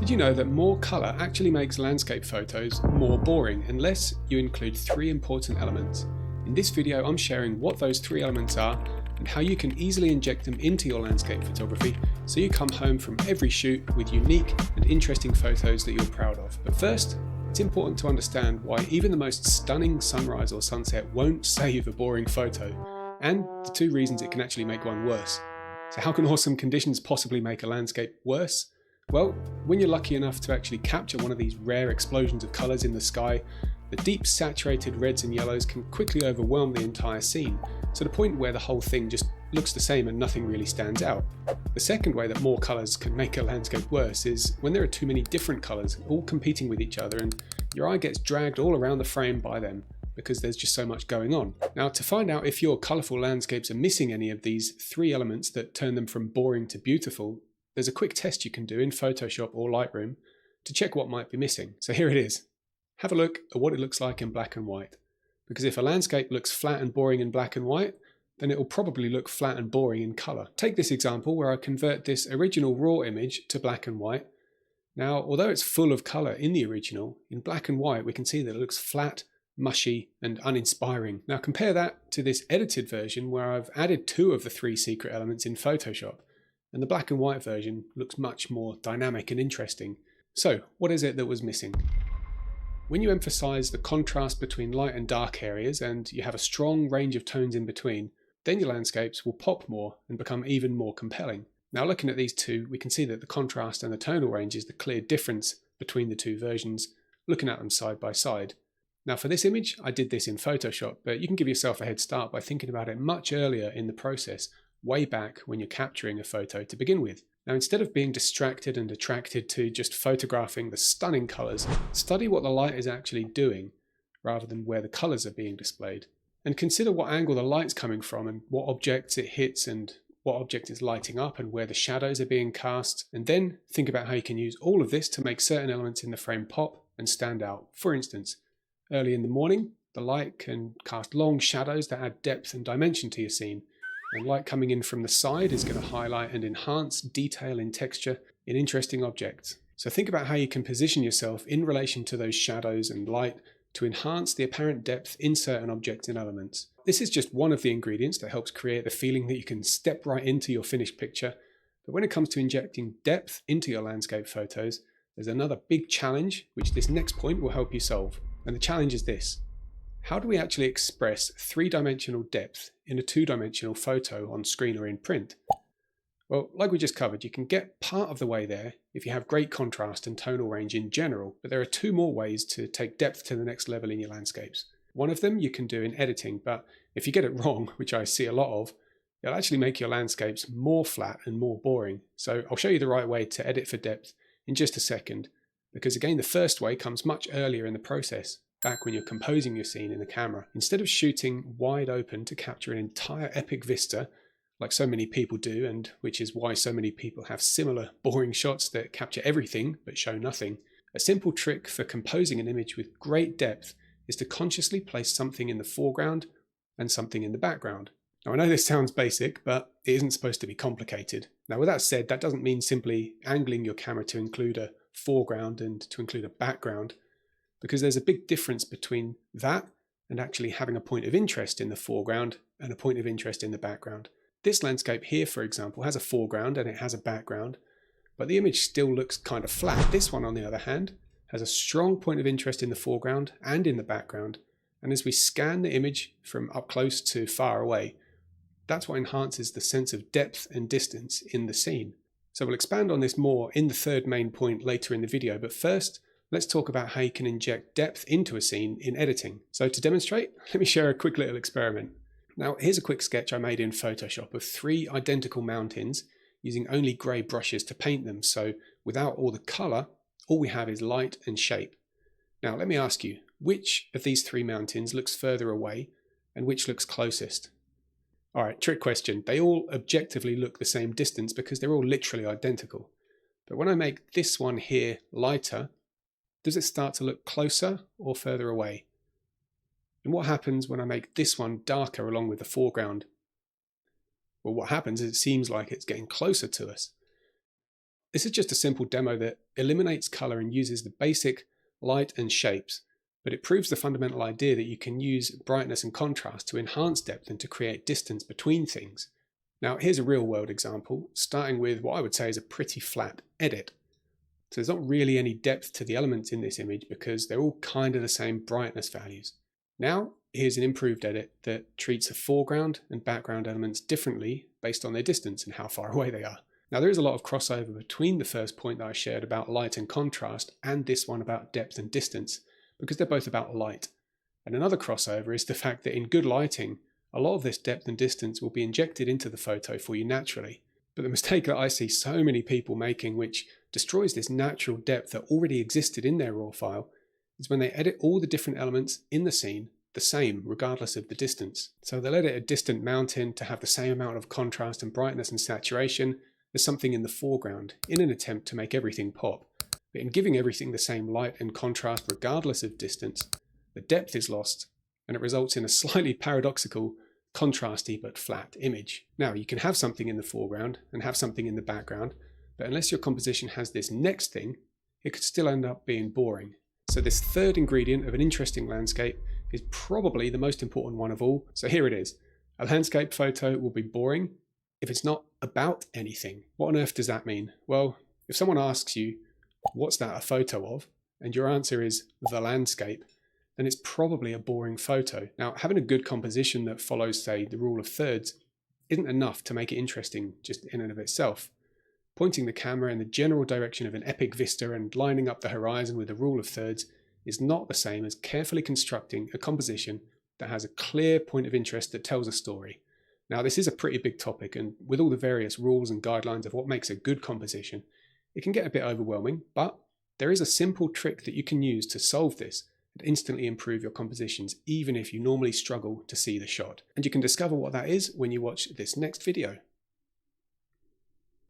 Did you know that more colour actually makes landscape photos more boring unless you include three important elements? In this video I'm sharing what those three elements are and how you can easily inject them into your landscape photography so you come home from every shoot with unique and interesting photos that you're proud of. But first, it's important to understand why even the most stunning sunrise or sunset won't save a boring photo, and the two reasons it can actually make one worse. So how can awesome conditions possibly make a landscape worse? Well, when you're lucky enough to actually capture one of these rare explosions of colours in the sky, the deep saturated reds and yellows can quickly overwhelm the entire scene, to the point where the whole thing just looks the same and nothing really stands out. The second way that more colours can make a landscape worse is when there are too many different colours all competing with each other and your eye gets dragged all around the frame by them because there's just so much going on. Now, to find out if your colourful landscapes are missing any of these three elements that turn them from boring to beautiful, there's a quick test you can do in Photoshop or Lightroom to check what might be missing. So here it is. Have a look at what it looks like in black and white. Because if a landscape looks flat and boring in black and white, then it will probably look flat and boring in colour. Take this example where I convert this original raw image to black and white. Now, although it's full of colour in the original, in black and white we can see that it looks flat, mushy and uninspiring. Now compare that to this edited version where I've added two of the three secret elements in Photoshop, and the black and white version looks much more dynamic and interesting. So what is it that was missing? When you emphasize the contrast between light and dark areas and you have a strong range of tones in between, then your landscapes will pop more and become even more compelling. Now looking at these two, we can see that the contrast and the tonal range is the clear difference between the two versions, looking at them side by side. Now for this image, I did this in Photoshop, but you can give yourself a head start by thinking about it much earlier in the process, way back when you're capturing a photo to begin with. Now instead of being distracted and attracted to just photographing the stunning colours, study what the light is actually doing rather than where the colours are being displayed. And consider what angle the light's coming from and what objects it hits and what object is lighting up and where the shadows are being cast. And then think about how you can use all of this to make certain elements in the frame pop and stand out. For instance, early in the morning, the light can cast long shadows that add depth and dimension to your scene. And light coming in from the side is going to highlight and enhance detail in texture in interesting objects. So think about how you can position yourself in relation to those shadows and light to enhance the apparent depth in certain objects and elements. This is just one of the ingredients that helps create the feeling that you can step right into your finished picture. But when it comes to injecting depth into your landscape photos, there's another big challenge which this next point will help you solve. And the challenge is this. How do we actually express three-dimensional depth in a two-dimensional photo on screen or in print? Well, like we just covered, you can get part of the way there if you have great contrast and tonal range in general, but there are two more ways to take depth to the next level in your landscapes. One of them you can do in editing, but if you get it wrong, which I see a lot of, it'll actually make your landscapes more flat and more boring. So I'll show you the right way to edit for depth in just a second, because again, the first way comes much earlier in the process, back when you're composing your scene in the camera. Instead of shooting wide open to capture an entire epic vista, like so many people do, and which is why so many people have similar boring shots that capture everything but show nothing, a simple trick for composing an image with great depth is to consciously place something in the foreground and something in the background. Now I know this sounds basic, but it isn't supposed to be complicated. Now with that said, that doesn't mean simply angling your camera to include a foreground and to include a background, because there's a big difference between that and actually having a point of interest in the foreground and a point of interest in the background. This landscape here, for example, has a foreground and it has a background, but the image still looks kind of flat. This one, on the other hand, has a strong point of interest in the foreground and in the background, and as we scan the image from up close to far away, that's what enhances the sense of depth and distance in the scene. So we'll expand on this more in the third main point later in the video, but first, let's talk about how you can inject depth into a scene in editing. So to demonstrate, let me share a quick little experiment. Now here's a quick sketch I made in Photoshop of three identical mountains using only grey brushes to paint them. So without all the colour, all we have is light and shape. Now let me ask you, which of these three mountains looks further away and which looks closest? Alright, trick question. They all objectively look the same distance because they're all literally identical. But when I make this one here lighter, does it start to look closer or further away? And what happens when I make this one darker along with the foreground? Well, what happens is it seems like it's getting closer to us. This is just a simple demo that eliminates color and uses the basic light and shapes, but it proves the fundamental idea that you can use brightness and contrast to enhance depth and to create distance between things. Now here's a real world example, starting with what I would say is a pretty flat edit. So there's not really any depth to the elements in this image because they're all kind of the same brightness values. Now here's an improved edit that treats the foreground and background elements differently based on their distance and how far away they are. Now there is a lot of crossover between the first point that I shared about light and contrast and this one about depth and distance, because they're both about light. And another crossover is the fact that in good lighting, a lot of this depth and distance will be injected into the photo for you naturally. But the mistake that I see so many people making, which destroys this natural depth that already existed in their raw file, is when they edit all the different elements in the scene the same regardless of the distance. So they'll edit a distant mountain to have the same amount of contrast and brightness and saturation as something in the foreground in an attempt to make everything pop. But in giving everything the same light and contrast regardless of distance, the depth is lost and it results in a slightly paradoxical, contrasty but flat image. Now you can have something in the foreground and have something in the background, but unless your composition has this next thing, it could still end up being boring. So this third ingredient of an interesting landscape is probably the most important one of all. So here it is. A landscape photo will be boring if it's not about anything. What on earth does that mean? Well, if someone asks you, what's that a photo of? And your answer is the landscape, then it's probably a boring photo. Now, having a good composition that follows, say, the rule of thirds isn't enough to make it interesting just in and of itself. Pointing the camera in the general direction of an epic vista and lining up the horizon with the rule of thirds is not the same as carefully constructing a composition that has a clear point of interest that tells a story. Now, this is a pretty big topic, and with all the various rules and guidelines of what makes a good composition, it can get a bit overwhelming, but there is a simple trick that you can use to solve this and instantly improve your compositions, even if you normally struggle to see the shot. And you can discover what that is when you watch this next video.